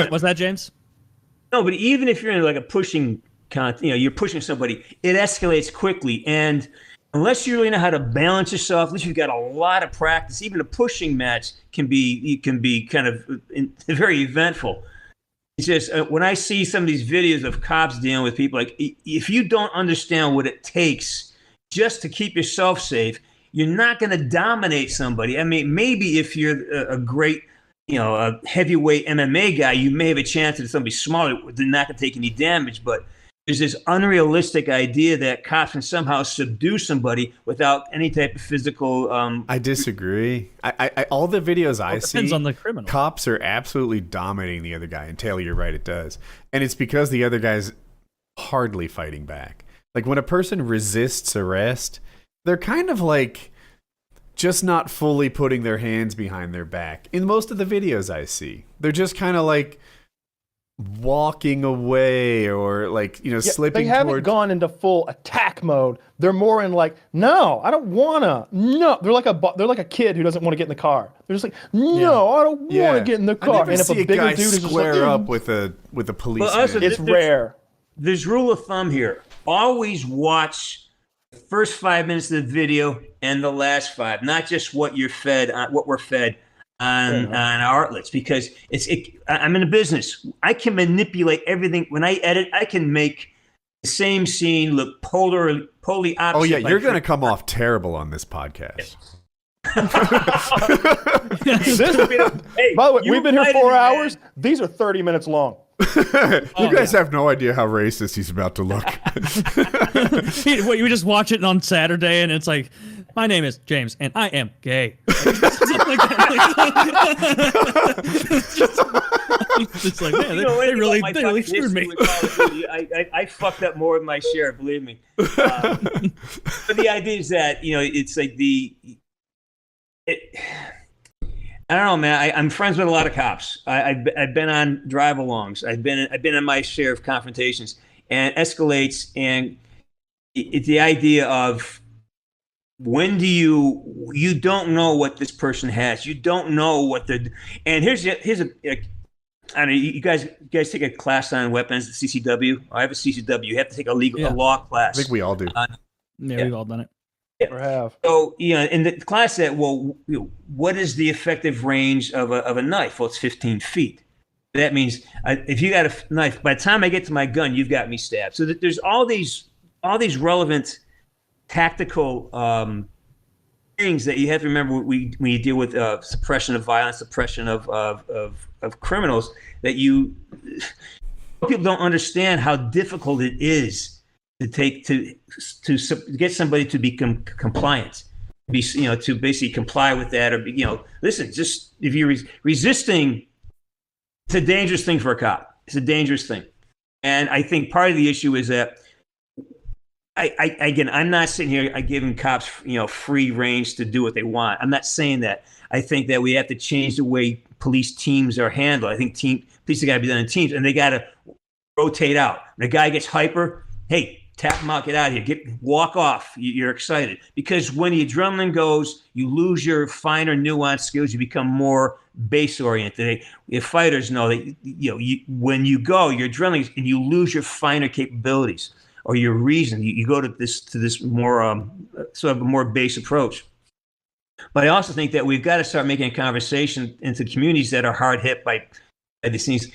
What's that, James? No, but even if you're in like a pushing, you're pushing somebody, it escalates quickly. And unless you really know how to balance yourself, unless you've got a lot of practice, even a pushing match can be kind of very eventful. It's just when I see some of these videos of cops dealing with people, like if you don't understand what it takes just to keep yourself safe, you're not going to dominate somebody. I mean, maybe if you're a great, a heavyweight MMA guy, you may have a chance that somebody smaller, they're not going to take any damage. But there's this unrealistic idea that cops can somehow subdue somebody without any type of physical. I disagree. I all the videos I see, depends on the criminal. Cops are absolutely dominating the other guy. And Taylor, you're right, it does. And it's because the other guy's hardly fighting back. Like when a person resists arrest, they're kind of like just not fully putting their hands behind their back. In most of the videos I see, they're just kind of like walking away or like slipping. They haven't gone into full attack mode. They're more in like, no, I don't wanna. No, they're like a kid who doesn't want to get in the car. They're just like, no, I don't want to get in the car. And if a bigger dude is square just like, up with a policeman, also, it's rare. There's rule of thumb here: always watch the first 5 minutes of the video and the last 5, not just what you're fed, what we're fed on our outlets, because I'm in a business. I can manipulate everything. When I edit, I can make the same scene look polarly opposite. Oh yeah, you're going to come off terrible on this podcast. By the way, we've been here 4 hours. These are 30 minutes long. You guys have no idea how racist he's about to look. You just watch it on Saturday, and it's like, my name is James, and I am gay. It's just like, man, they really screwed me. I fucked up more than my share, believe me. But the idea is that it's like I don't know, man. I'm friends with a lot of cops. I've been on drive-alongs. I've been in my share of confrontations, and escalates. And it's the idea of when do you don't know what this person has. You don't know what the. And here's I don't know. You guys take a class on weapons at CCW. I have a CCW. You have to take a law class. I think we all do. We've all done it. Yeah. Or have. So, in the class said, what is the effective range of a knife? Well, it's 15 feet. That means if you got a knife, by the time I get to my gun, you've got me stabbed. So there's all these relevant tactical things that you have to remember when you deal with suppression of violence, suppression of criminals, that people don't understand how difficult it is to get somebody to become compliant, to basically comply with that, or listen. Just if you're resisting, it's a dangerous thing for a cop. It's a dangerous thing, and I think part of the issue is that I'm not sitting here giving cops free range to do what they want. I'm not saying that. I think that we have to change the way police teams are handled. I think police got to be done in teams, and they got to rotate out. When a guy gets hyper, hey, tap him out, get out of here, walk off. You're excited. Because when the adrenaline goes, you lose your finer nuanced skills. You become more base oriented. If fighters know that when you go, your adrenaline, and you lose your finer capabilities or your reason. You go to this more sort of a more base approach. But I also think that we've got to start making a conversation into communities that are hard hit by these things.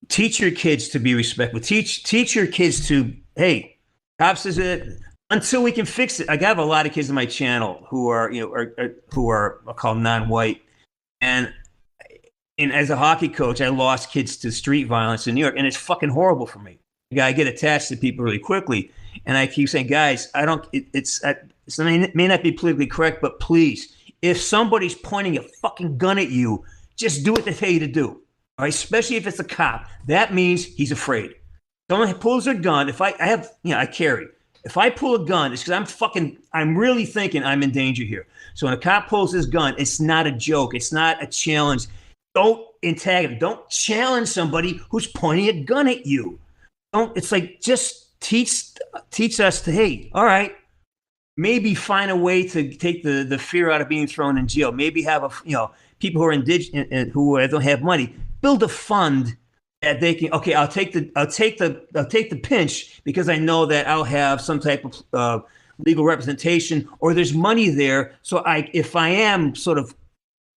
Teach your kids to be respectful. Teach your kids to, hey, cops is it until we can fix it. I have a lot of kids on my channel who are I'll call non-white, and as a hockey coach, I lost kids to street violence in New York, and it's fucking horrible for me. I get attached to people really quickly, and I keep saying, guys, I don't. It may not be politically correct, but please, if somebody's pointing a fucking gun at you, just do what they tell you to do. All right, especially if it's a cop, that means he's afraid. Someone pulls their gun. If I carry. If I pull a gun, it's because I'm really thinking I'm in danger here. So when a cop pulls his gun, it's not a joke. It's not a challenge. Don't antagonise. Don't challenge somebody who's pointing a gun at you. It's like, just teach us to, hey, all right, maybe find a way to take the fear out of being thrown in jail. Maybe have people who are indigenous, who don't have money, build a fund that they can. Okay, I'll take the pinch because I know that I'll have some type of legal representation, or there's money there. So if I am sort of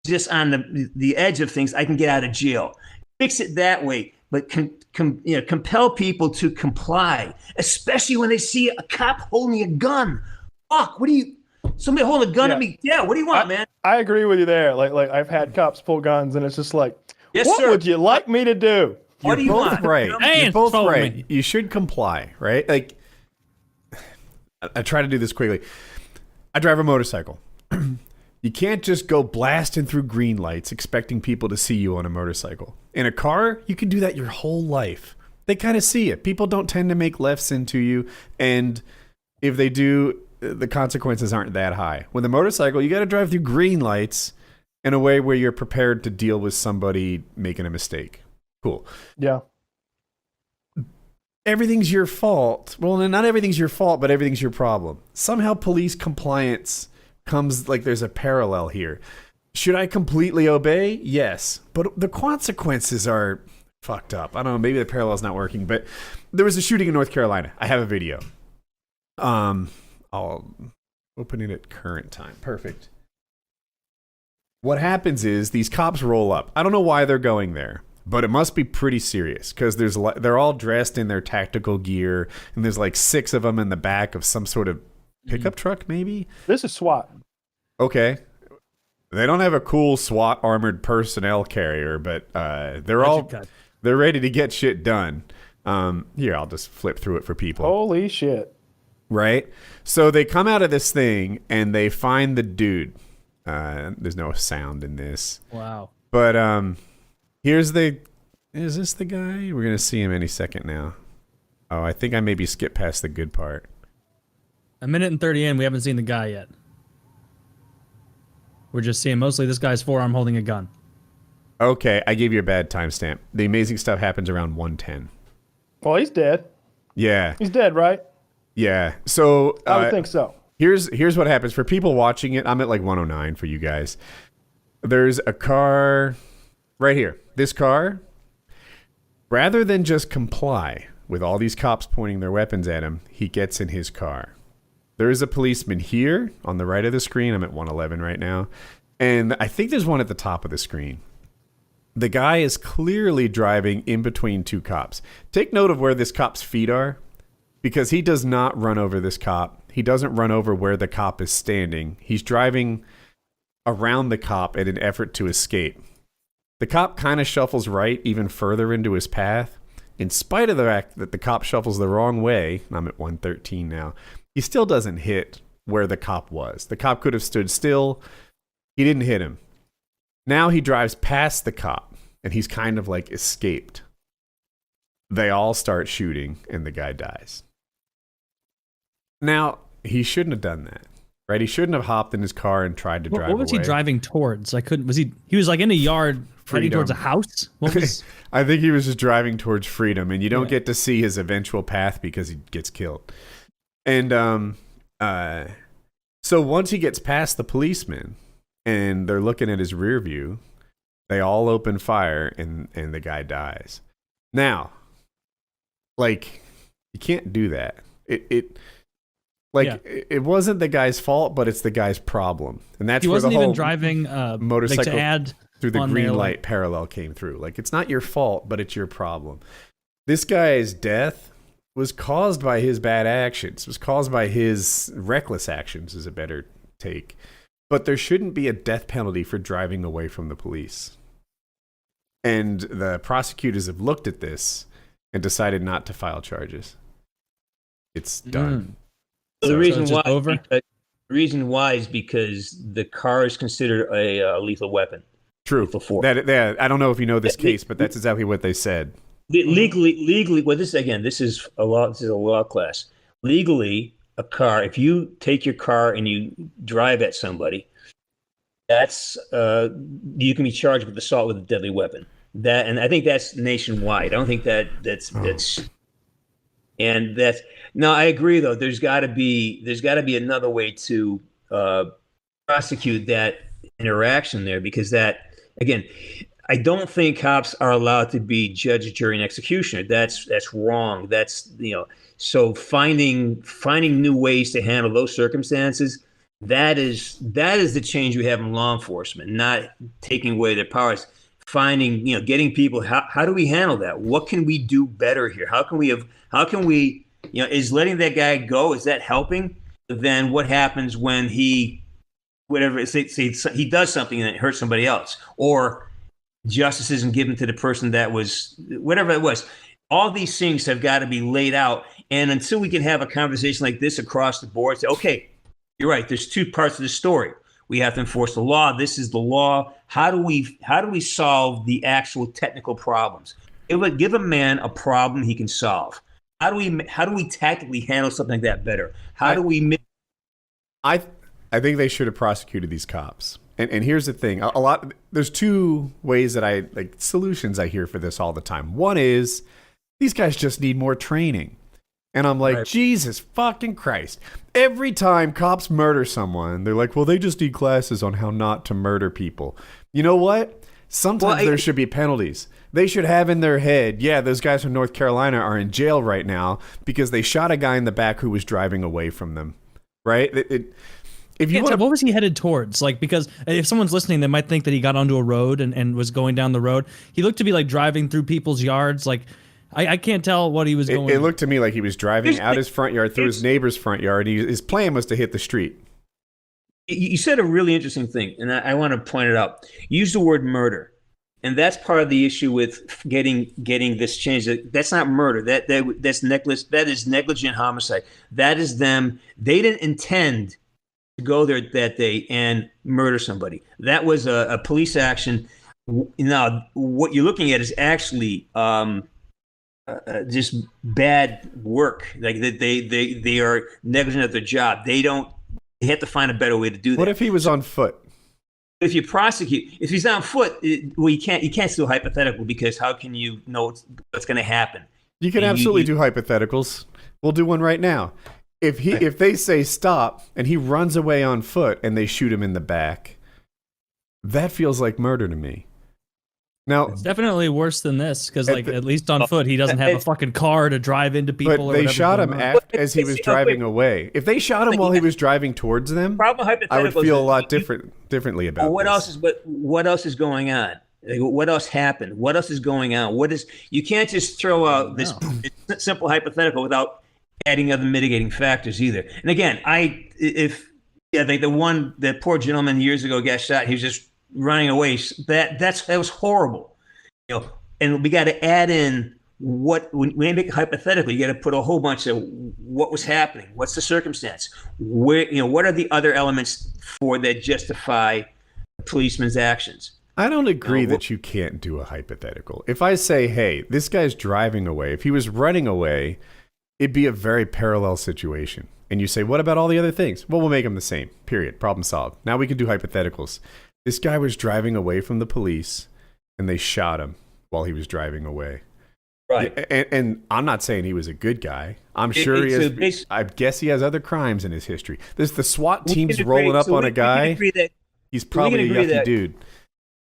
just on the edge of things, I can get out of jail. Fix it that way, but compel people to comply, especially when they see a cop holding a gun. Fuck, somebody holding a gun at me? Yeah, what do you want, man? I agree with you there. Like I've had cops pull guns, and it's just like, yes, what sir. would you like me to do? What do you want? Right. Hey, You're both follow right. me. You should comply, right? Like, I try to do this quickly. I drive a motorcycle. You can't just go blasting through green lights expecting people to see you on a motorcycle. In a car, you can do that your whole life. They kind of see it. People don't tend to make lefts into you, and if they do, the consequences aren't that high. With a motorcycle, you got to drive through green lights in a way where you're prepared to deal with somebody making a mistake. Cool. Yeah. Everything's your fault. Well, not everything's your fault, but everything's your problem. Somehow police compliance comes like there's a parallel here. Should I completely obey? Yes. But the consequences are fucked up. I don't know. Maybe the parallel's not working, but there was a shooting in North Carolina. I have a video. I'll open it at current time. Perfect. What happens is these cops roll up. I don't know why they're going there, but it must be pretty serious because they're all dressed in their tactical gear, and there's like 6 of them in the back of some sort of pickup truck, maybe? This is SWAT. Okay. They don't have a cool SWAT armored personnel carrier, but they're ready to get shit done. Here, I'll just flip through it for people. Holy shit. Right? So they come out of this thing and they find the dude. There's no sound in this. Wow. But is this the guy? We're going to see him any second now. Oh, I think I maybe skipped past the good part. A minute and 30 in, we haven't seen the guy yet. We're just seeing mostly this guy's forearm holding a gun. Okay, I gave you a bad timestamp. The amazing stuff happens around 1:10. Well, he's dead. Yeah. He's dead, right? Yeah. So I would think so. Here's what happens for people watching it. I'm at like 109 for you guys. There's a car right here. This car, rather than just comply with all these cops pointing their weapons at him, he gets in his car. There is a policeman here on the right of the screen. I'm at 111 right now. And I think there's one at the top of the screen. The guy is clearly driving in between 2 cops. Take note of where this cop's feet are, because he does not run over this cop. He doesn't run over where the cop is standing. He's driving around the cop in an effort to escape. The cop kind of shuffles right even further into his path. In spite of the fact that the cop shuffles the wrong way, I'm at 113 now, he still doesn't hit where the cop was. The cop could have stood still. He didn't hit him. Now he drives past the cop, and he's kind of like escaped. They all start shooting, and the guy dies. Now, he shouldn't have done that, right? He shouldn't have hopped in his car and tried to drive away. What was he driving towards? He was like in a yard heading towards a house? What was... I think he was just driving towards freedom, and you don't get to see his eventual path because he gets killed. And so once he gets past the policeman and they're looking at his rear view, they all open fire and the guy dies. Now, like, you can't do that. It wasn't the guy's fault, but it's the guy's problem. And that's he where the wasn't whole even driving motorcycle to add through the on green there, light parallel came through. Like, it's not your fault, but it's your problem. This guy's death was caused by his bad actions. It was caused by his reckless actions is a better take. But there shouldn't be a death penalty for driving away from the police. And the prosecutors have looked at this and decided not to file charges. It's done. The reason over? why is because the car is considered a lethal weapon. True. Lethal force. I don't know if you know this case, but that's exactly what they said. Legally, well, this is a law class. Legally, a car, if you take your car and you drive at somebody, that's you can be charged with assault with a deadly weapon. And I think that's nationwide. I don't think that's no, I agree though. There's got to be another way to prosecute that interaction there, because that, again, I don't think cops are allowed to be judge, jury, and executioner. That's wrong. That's so finding new ways to handle those circumstances. That is the change we have in law enforcement, not taking away their powers. Finding, getting people. How do we handle that? What can we do better here? How can we, is letting that guy go? Is that helping? Then what happens when he does something and it hurts somebody else, or justice isn't given to the person that was whatever it was. All these things have got to be laid out. And until we can have a conversation like this across the board, say, okay, you're right. There's two parts of the story. We have to enforce the law. This is the law. How do we solve the actual technical problems? Give a man a problem he can solve. How do we tactically handle something like that better? I think they should have prosecuted these cops. And here's the thing. There's two ways that solutions I hear for this all the time. One is these guys just need more training. And I'm like, right. Jesus fucking Christ. Every time cops murder someone, they're like, well, they just need classes on how not to murder people. You know what? Sometimes there should be penalties. They should have in their head, yeah, those guys from North Carolina are in jail right now because they shot a guy in the back who was driving away from them. Right? What was he headed towards? Because if someone's listening, they might think that he got onto a road and was going down the road. He looked to be driving through people's yards. I can't tell what he was going. It looked to me like he was driving out his front yard through his neighbor's front yard. His plan was to hit the street. You said a really interesting thing, and I want to point it out. You used the word murder, and that's part of the issue with getting this change. That's not murder. That's necklace. That is negligent homicide. That is them. They didn't intend to go there that day and murder somebody. That was a police action. Now, what you're looking at is actually just bad work. They are negligent at their job. They have to find a better way to do that. What if he was on foot? If you prosecute, if he's on foot, you can't still hypothetical, because how can you know what's going to happen? You can absolutely do hypotheticals. We'll do one right now. If they say stop and he runs away on foot and they shoot him in the back, that feels like murder to me. Now, it's definitely worse than this, because at least on foot he doesn't have a fucking car to drive into people. But they shot him as he was driving away. If they shot him while he was driving towards them, I would feel a lot differently about it. What else is going on? What else happened? What else is going on? You can't just throw out this simple hypothetical without adding other mitigating factors either. And again, I think the poor gentleman years ago got shot. He was just running away. That was horrible. And we got to add in when you make it hypothetical, you got to put a whole bunch of what was happening, what's the circumstance, what are the other elements that justify a policeman's actions. I don't agree that you can't do a hypothetical. If I say, hey, this guy's driving away, if he was running away, it'd be a very parallel situation. And you say, what about all the other things? Well, we'll make them the same. Period. Problem solved. Now we can do hypotheticals. This guy was driving away from the police, and they shot him while he was driving away. Right. And I'm not saying he was a good guy. I'm sure he is. I guess he has other crimes in his history. There's the SWAT teams rolling up on a guy. He's probably a yucky dude.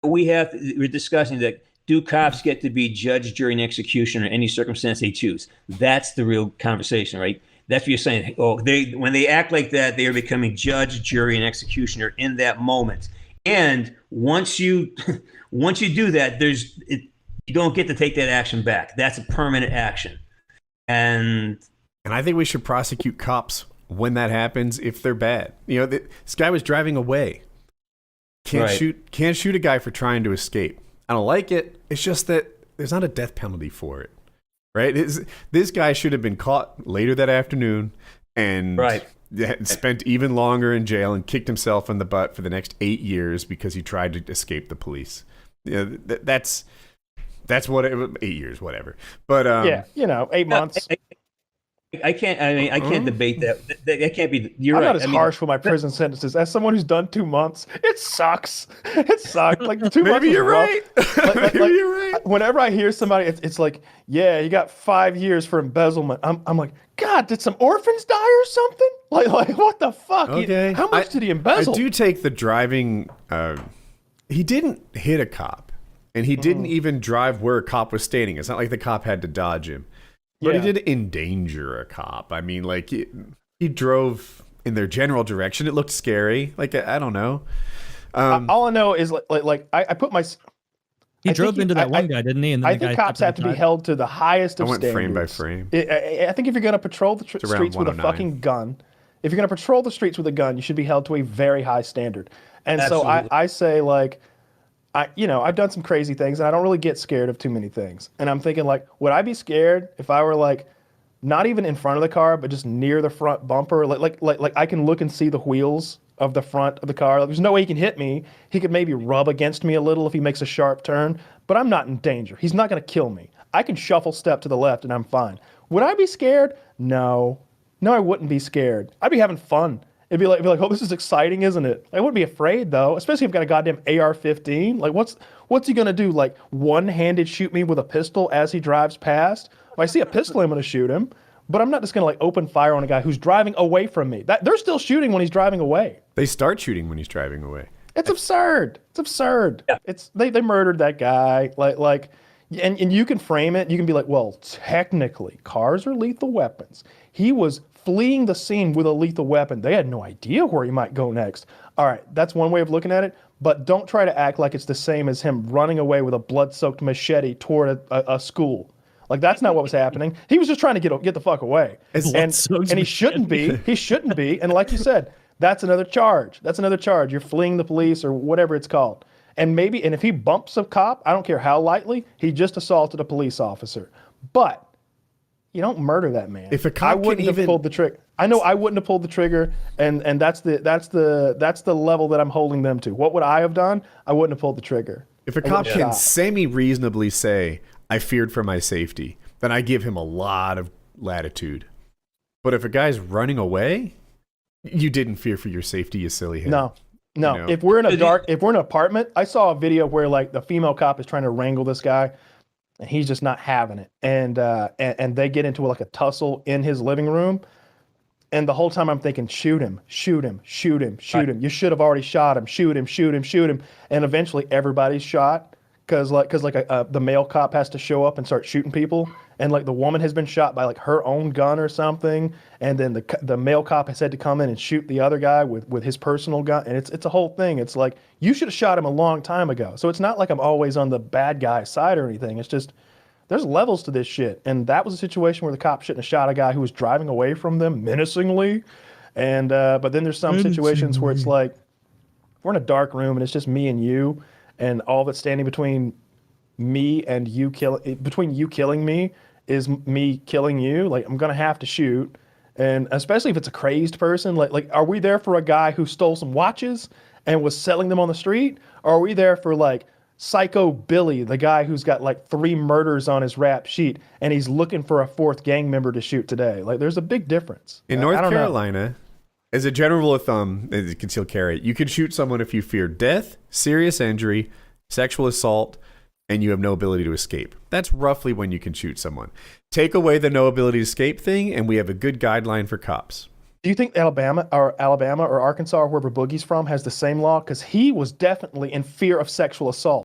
We're discussing that. Do cops get to be judge, jury, and executioner in any circumstance they choose? That's the real conversation, right? That's what you're saying. When they act like that, they are becoming judge, jury, and executioner in that moment. And once you do that, you don't get to take that action back. That's a permanent action. And I think we should prosecute cops when that happens if they're bad. This guy was driving away. Can't shoot a guy for trying to escape. I don't like it. It's just that there's not a death penalty for it. Right? This guy should have been caught later that afternoon and spent even longer in jail and kicked himself in the butt for the next 8 years because he tried to escape the police. That's what 8 years, whatever. But 8 months. I can't debate that. That can't be. You're I'm right. not as harsh with my prison sentences. As someone who's done 2 months, it sucks. It sucked. 2 months. Maybe you're right. Maybe you're right. Whenever I hear somebody, it's like, yeah, you got 5 years for embezzlement. I'm like, God, did some orphans die or something? Like what the fuck? Okay. How much did he embezzle? I do take the driving. He didn't hit a cop. And he didn't even drive where a cop was standing. It's not like the cop had to dodge him. But he did endanger a cop. I mean, like, he drove in their general direction. It looked scary. Like, I don't know. All I know is, I put my... He drove into that one guy, didn't he? And then I think cops have to be held to the highest of standards. I went frame by frame. I think if you're going to patrol the streets with a fucking gun, if you're going to patrol the streets with a gun, you should be held to a very high standard. And Absolutely. so I say, like, I've done some crazy things, and I don't really get scared of too many things. And I'm thinking, like, would I be scared if I were, like, not even in front of the car, but just near the front bumper? Like I can look and see the wheels of the front of the car. Like, there's no way he can hit me. He could maybe rub against me a little if he makes a sharp turn, but I'm not in danger. He's not going to kill me. I can shuffle step to the left and I'm fine. Would I be scared? No, I wouldn't be scared. I'd be having fun. It'd be like, oh, this is exciting, isn't it? I wouldn't be afraid though, especially if I've got a goddamn AR-15. Like, what's he gonna do? Like, one-handed shoot me with a pistol as he drives past? If I see a pistol, I'm gonna shoot him. But I'm not just gonna, like, open fire on a guy who's driving away from me. They're still shooting when he's driving away. They start shooting when he's driving away. It's absurd. It's absurd. Yeah. They murdered that guy. And you can frame it. You can be like, well, technically, cars are lethal weapons. He was fleeing the scene with a lethal weapon. They had no idea where he might go next. All right, that's one way of looking at it. But don't try to act like it's the same as him running away with a blood-soaked machete toward a school. Like, that's not what was happening. He was just trying to get the fuck away. And he shouldn't be. He shouldn't be. And like you said, that's another charge. You're fleeing the police or whatever it's called. And if he bumps a cop, I don't care how lightly, he just assaulted a police officer. But you don't murder that man. If a cop wouldn't have pulled the trigger. I know I wouldn't have pulled the trigger, and that's the level that I'm holding them to. What would I have done? I wouldn't have pulled the trigger. If a cop can semi-reasonably say, I feared for my safety, then I give him a lot of latitude. But if a guy's running away, you didn't fear for your safety, you silly head. No. You know? If we're in an apartment, I saw a video where, like, the female cop is trying to wrangle this guy, and he's just not having it. And they get into, like, a tussle in his living room. And the whole time I'm thinking, shoot him. You should have already shot him. Shoot him. And eventually everybody's shot because the male cop has to show up and start shooting people. And, like, the woman has been shot by, like, her own gun or something. And then the male cop has had to come in and shoot the other guy with his personal gun. And it's a whole thing. It's like, you should have shot him a long time ago. So it's not like I'm always on the bad guy's side or anything. It's just, there's levels to this shit. And that was a situation where the cop shouldn't have shot a guy who was driving away from them menacingly. And but then there's some situations where it's like, we're in a dark room and it's just me and you, and all that's standing between me and you killing me is me killing you. Like, I'm gonna have to shoot. And especially if it's a crazed person, like are we there for a guy who stole some watches and was selling them on the street? Or are we there for, like, Psycho Billy, the guy who's got, like, 3 murders on his rap sheet and he's looking for a 4th gang member to shoot today? Like, there's a big difference. In North Carolina, as a general rule of thumb, as concealed carry, you can shoot someone if you fear death, serious injury, sexual assault, and you have no ability to escape. That's roughly when you can shoot someone. Take away the no ability to escape thing, and we have a good guideline for cops. Do you think Alabama or Arkansas or wherever Boogie's from has the same law? Because he was definitely in fear of sexual assault.